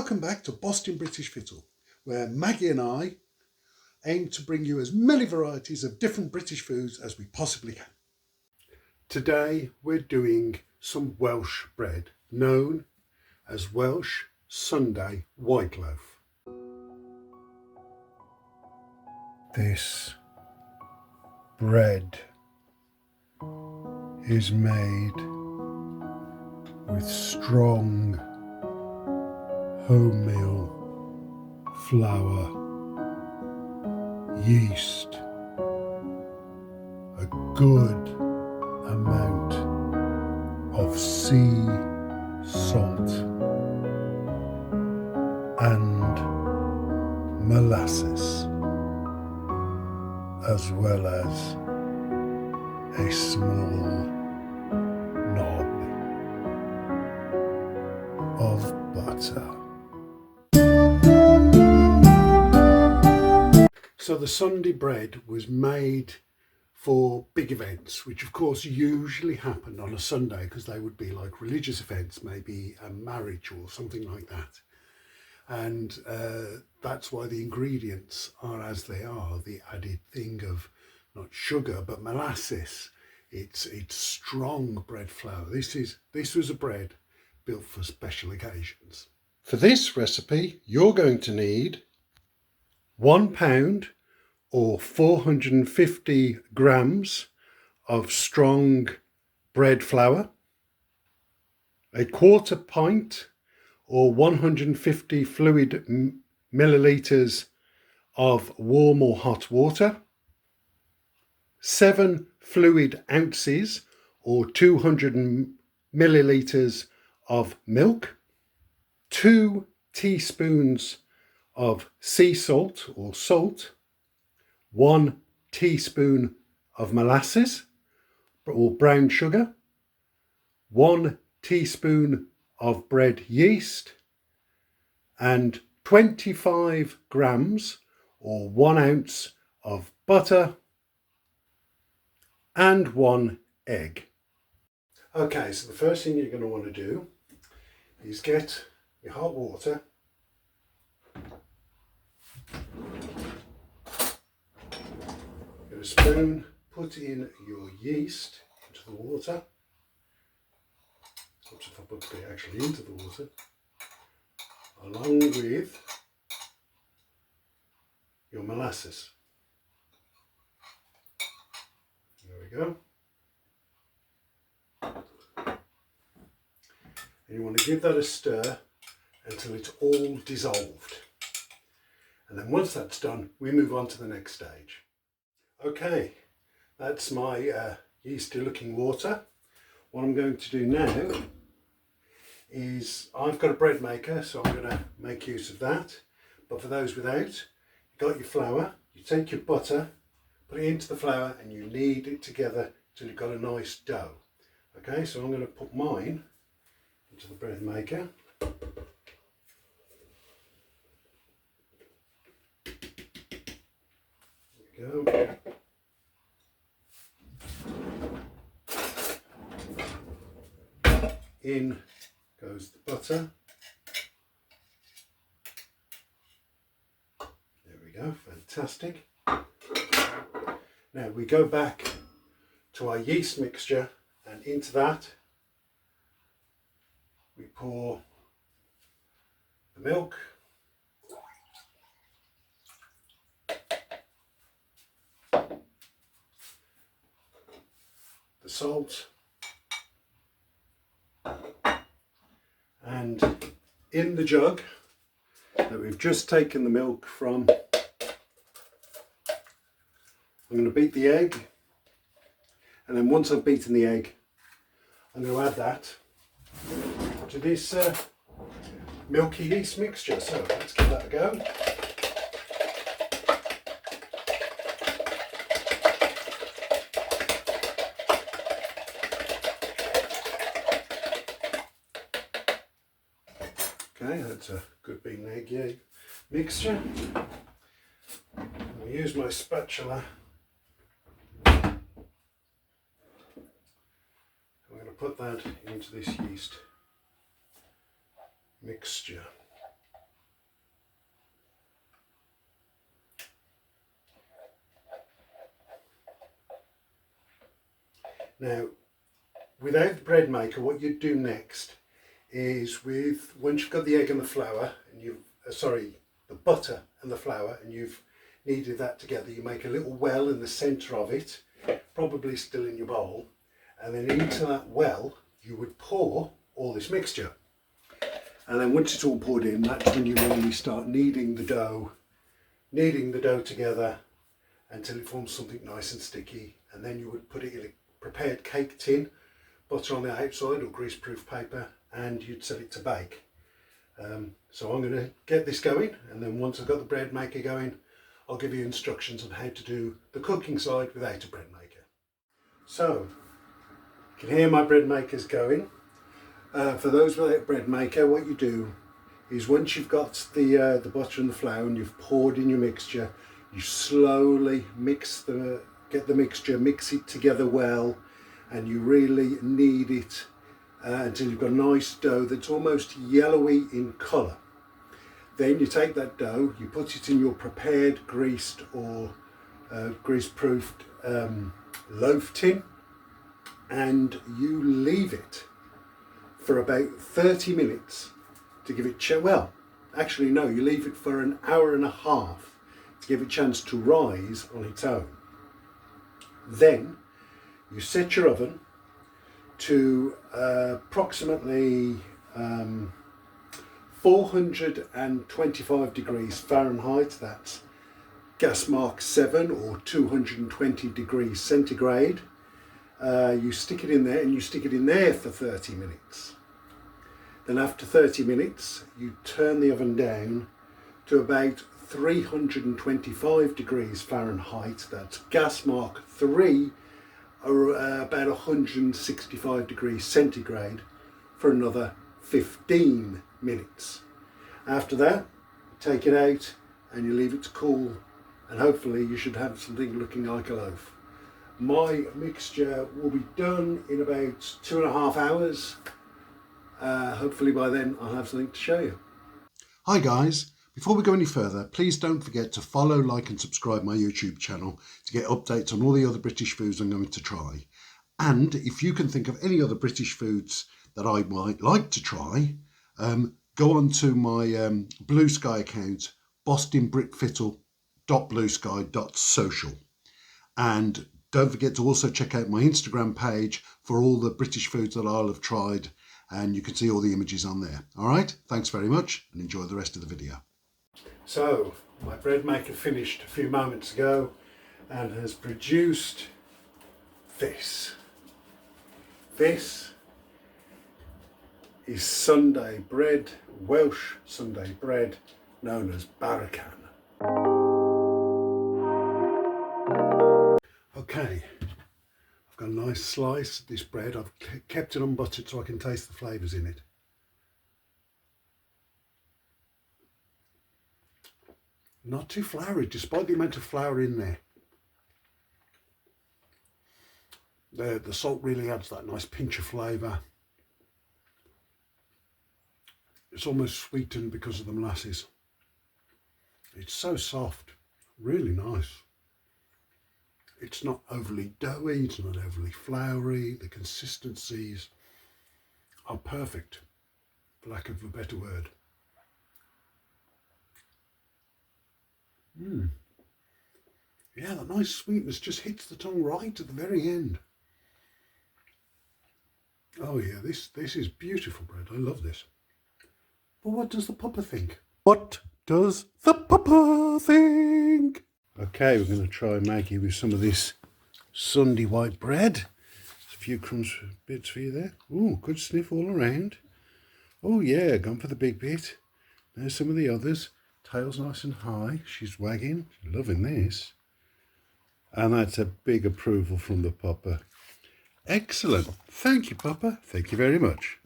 Welcome back to Bostin British Fittle, where Maggie and I aim to bring you as many varieties of different British foods as we possibly can. Today we're doing some Welsh bread, known as Welsh Sunday white loaf. This bread is made with strong wholemeal flour, yeast, a good amount of sea salt and molasses, as well as a small knob of butter. So the Sunday bread was made for big events, which of course usually happened on a Sunday because they would be like religious events, maybe a marriage or something like that. And that's why the ingredients are as they are, the added thing of not sugar but molasses. It's strong bread flour. This was a bread built for special occasions. For this recipe you're going to need 1 pound or 450 grams of strong bread flour, a 1/4 pint or 150 fluid millilitres of warm or hot water, 7 fluid ounces or 200 millilitres of milk, 2 teaspoons of sea salt or salt, 1 teaspoon of molasses or brown sugar, 1 teaspoon of bread yeast, and 25 grams or 1 ounce of butter, and 1 egg. Okay, so the first thing you're going to want to do is get your hot water, get a spoon, put in your yeast into the water. Oops, if I put it actually into the water, along with your molasses. There we go. And you want to give that a stir until it's all dissolved. And then once that's done, we move on to the next stage. Okay, that's my yeasty looking water. What I'm going to do now is, I've got a bread maker, so I'm going to make use of that. But for those without, you've got your flour, you take your butter, put it into the flour and you knead it together till you've got a nice dough. Okay, so I'm going to put mine into the bread maker. There we go. In goes the butter. There we go, fantastic. Now we go back to our yeast mixture, and into that we pour the milk, the salt, and in the jug that we've just taken the milk from, I'm going to beat the egg, and then once I've beaten the egg, I'm going to add that to this milky yeast mixture. So let's give that a go. Okay, that's a good beaten egg mixture. I'll use my spatula. I'm going to put that into this yeast mixture. Now, without the bread maker, what you do next is once you've got the egg and the flour, and the butter and the flour, and you've kneaded that together, you make a little well in the centre of it, probably still in your bowl, and then into that well you would pour all this mixture. And then once it's all poured in, that's when you really start kneading the dough together until it forms something nice and sticky. And then you would put it in a prepared cake tin, butter on the outside or greaseproof paper, and you'd set it to bake. So I'm going to get this going, and then once I've got the bread maker going, I'll give you instructions on how to do the cooking side without a bread maker. So you can hear my bread maker's going. For those without bread maker, what you do is once you've got the butter and the flour and you've poured in your mixture, you slowly get the mixture, mix it together well, and you really knead it until you've got a nice dough that's almost yellowy in colour. Then you take that dough, you put it in your prepared greased or grease-proofed loaf tin, and you leave it for about 30 minutes to give it you leave it for an hour and a half to give it a chance to rise on its own. Then you set your oven to approximately 425 degrees Fahrenheit, that's gas mark 7 or 220 degrees centigrade. You stick it in there, and you stick it in there for 30 minutes. Then after 30 minutes, you turn the oven down to about 325 degrees Fahrenheit, that's gas mark 3, or about 165 degrees centigrade, for another 15 minutes. After that, take it out and you leave it to cool, and hopefully you should have something looking like a loaf. My mixture will be done in about 2.5 hours. Hopefully by then I'll have something to show you. Hi guys, before we go any further, please don't forget to follow, like and subscribe my YouTube channel to get updates on all the other British foods I'm going to try. And if you can think of any other British foods that I might like to try, go on to my Blue Sky account, bostinbrickfittle.bluesky.social. And don't forget to also check out my Instagram page for all the British foods that I'll have tried, and you can see all the images on there. All right, thanks very much and enjoy the rest of the video. So my bread maker finished a few moments ago and has produced this. This is Sunday bread, Welsh Sunday bread, known as Barakan. Okay, I've got a nice slice of this bread. I've kept it unbuttered so I can taste the flavours in it. Not too floury, despite the amount of flour in there. The salt really adds that nice pinch of flavour. It's almost sweetened because of the molasses. It's so soft, really nice. It's not overly doughy, it's not overly floury. The consistencies are perfect, for lack of a better word. Yeah, that nice sweetness just hits the tongue right at the very end. Oh yeah, this is beautiful bread. I love this. But what does the pupper think? What does the pupper think? Okay, we're going to try Maggie with some of this Sunday white bread. There's a few crumbs bits for you there. Ooh, good sniff all around. Oh yeah, gone for the big bit. There's some of the others. Tail's nice and high. She's wagging. She's loving this. And that's a big approval from the pupper. Excellent. Thank you, Papa. Thank you very much.